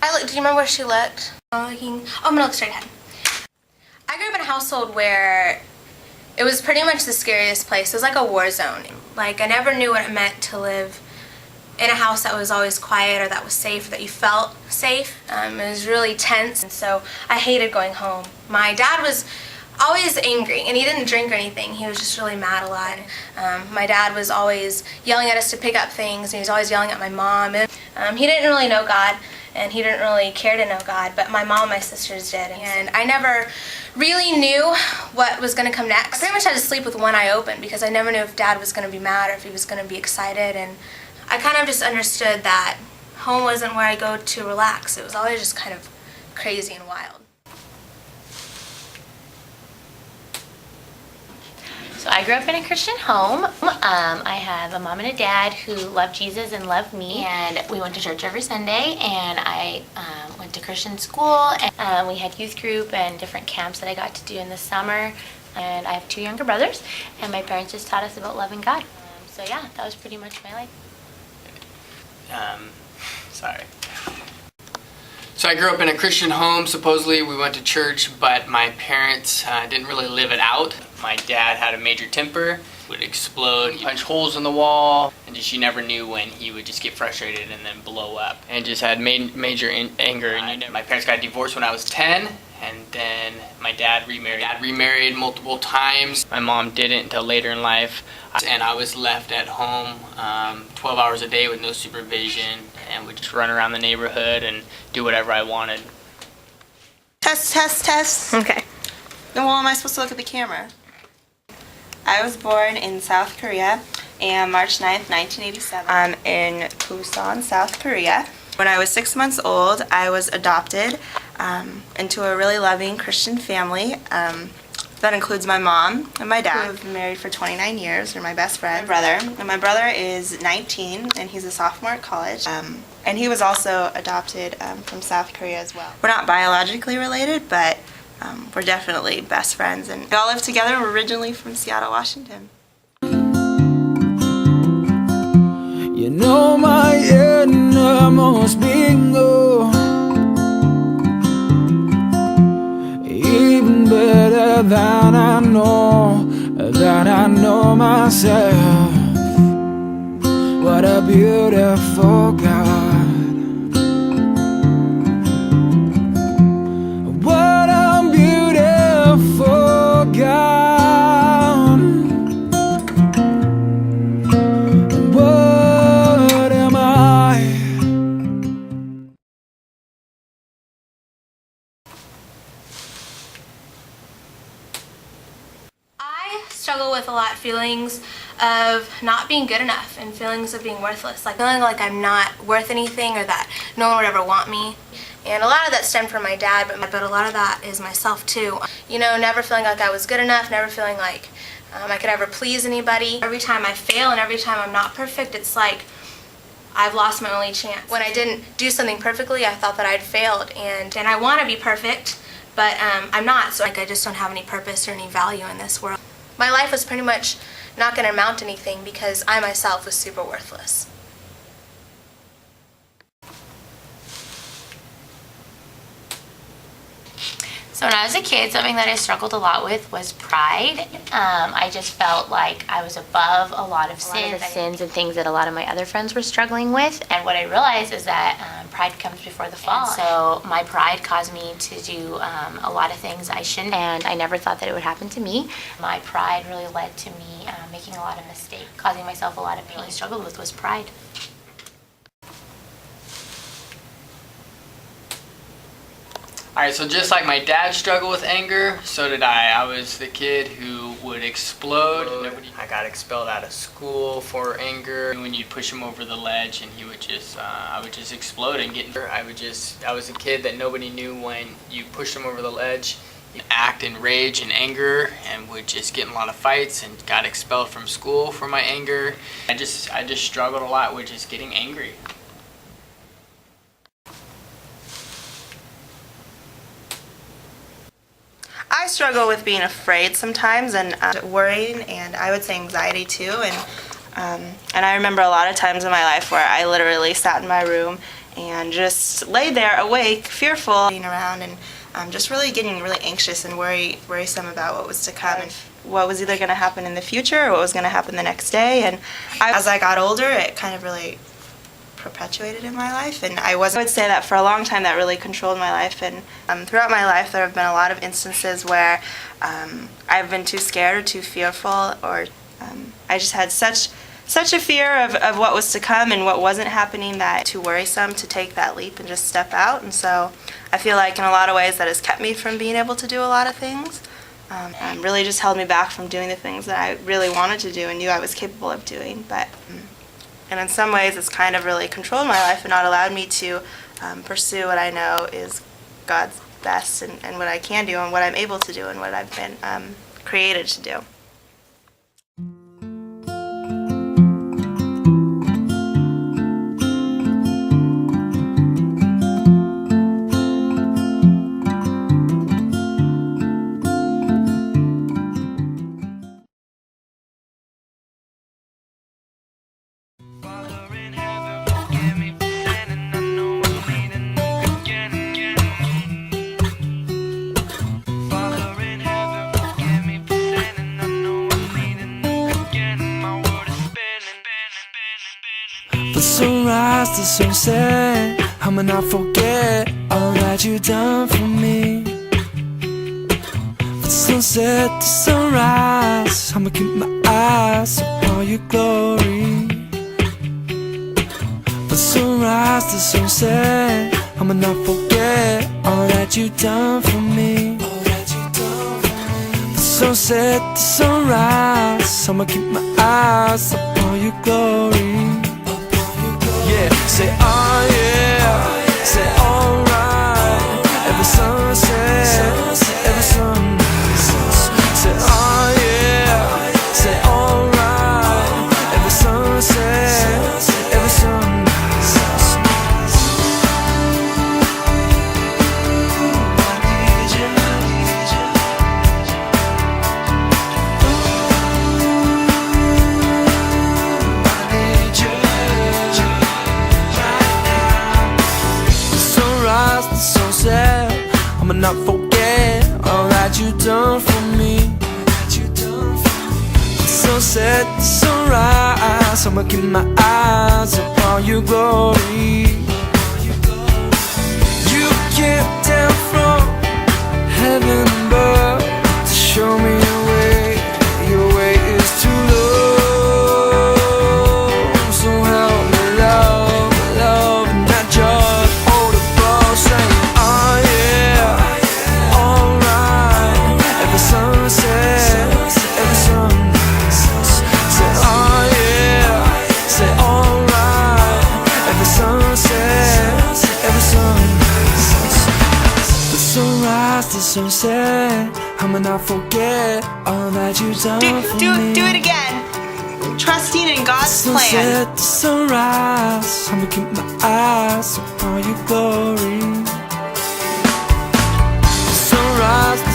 Do you remember where she looked? I'm gonna look straight ahead. I grew up in a household where it was pretty much the scariest place. It was like a war zone. Like, I never knew what it meant to live in a house that was always quiet or that was safe, that you felt safe. It was really tense, and so I hated going home. My dad was always angry, and he didn't drink or anything. He was just really mad a lot. My dad was always yelling at us to pick up things, and he was always yelling at my mom. He didn't really know God, and he didn't really care to know God, but my mom and my sisters did. And I never really knew what was going to come next. I pretty much had to sleep with one eye open because I never knew if Dad was going to be mad or if he was going to be excited. And I kind of just understood that home wasn't where I go to relax. It was always just kind of crazy and wild. So I grew up in a Christian home. I have a mom and a dad who love Jesus and love me, and we went to church every Sunday, and I went to Christian school, and we had youth group and different camps that I got to do in the summer, and I have 2 younger brothers, and my parents just taught us about loving God. So yeah, that was pretty much my life. Sorry. So I grew up in a Christian home. Supposedly we went to church, but my parents didn't really live it out. My dad had a major temper, would explode, he'd punch holes in the wall, and just you never knew when he would just get frustrated and then blow up. And just had major anger. And my parents got divorced when I was 10, and then my dad remarried. Dad remarried multiple times. My mom didn't until later in life, and I was left at home 12 hours a day with no supervision, and would just run around the neighborhood and do whatever I wanted. Test, test, test. Okay. Well, am I supposed to look at the camera? I was born in South Korea on March 9th, 1987. I'm in Busan, South Korea. When I was 6 months old, I was adopted into a really loving Christian family. That includes my mom and my dad, who have been married for 29 years. They're my best friend. My brother. And my brother is 19, and he's a sophomore at college. And he was also adopted from South Korea as well. We're not biologically related, but we're definitely best friends. And we all live together. We're originally from Seattle, Washington. You know my innermost being, even better than I know myself. What a beautiful God. What a beautiful God. What am I? I struggle with a lot of feelings of not being good enough and feelings of being worthless, like feeling like I'm not worth anything or that no one would ever want me. And a lot of that stemmed from my dad, but a lot of that is myself too. You know, never feeling like I was good enough, never feeling like I could ever please anybody. Every time I fail and every time I'm not perfect, it's like I've lost my only chance. When I didn't do something perfectly, I thought that I'd failed, and I want to be perfect, but I'm not, so like I just don't have any purpose or any value in this world. My life was pretty much not going to amount to anything because I myself was super worthless. So when I was a kid, something that I struggled a lot with was pride. I just felt like I was above a lot of sins and things that a lot of my other friends were struggling with. And what I realized is that pride comes before the fall. And so my pride caused me to do a lot of things I shouldn't, and I never thought that it would happen to me. My pride really led to me making a lot of mistakes, causing myself a lot of pain. What I struggled with was pride. Alright, so just like my dad struggled with anger, so did I. I was the kid who would explode. I got expelled out of school for anger. When you'd push him over the ledge and he would just, I would just explode and get hurt. I was a kid that nobody knew when you pushed him over the ledge. He'd act in rage and anger and would just get in a lot of fights and got expelled from school for my anger. I just struggled a lot with just getting angry. I struggle with being afraid sometimes and worrying, and I would say anxiety too. And I remember a lot of times in my life where I literally sat in my room and just lay there awake, fearful, being around, and just really getting really anxious and worrisome about what was to come and what was either going to happen in the future or what was going to happen the next day. And as I got older, it kind of really perpetuated in my life, and I would say that for a long time that really controlled my life. And throughout my life there have been a lot of instances where I've been too scared or too fearful, or I just had such a fear of what was to come and what wasn't happening, that too worrisome to take that leap and just step out. And so I feel like in a lot of ways that has kept me from being able to do a lot of things, really just held me back from doing the things that I really wanted to do and knew I was capable of doing. And in some ways it's kind of really controlled my life and not allowed me to pursue what I know is God's best, and what I can do and what I'm able to do and what I've been created to do. The sunrise, the sunset, I'ma not forget all that you done for me. The sunset, the sunrise, I'ma keep my eyes upon your glory. The sunrise, the sunset, I'ma not forget all that you done for me. The sunset, the sunrise, I'ma keep my eyes upon your glory. Yeah, say oh yeah, say alright. Every sunset, every sunrise. Say oh yeah, say alright. Every sunset, every sunrise. I'ma not forget all that you done for me. The sunset, the sunrise, I'ma keep my eyes upon your glory. You came down from heaven above to show me your way. Your way is to love, so help me love, love, not just hold above, saying the sunset, I'ma not forget all that you done for me. Do it again. Trusting in God's plan. Sunset, the sunrise, I'ma keep my eyes upon your glory. The sunrise, the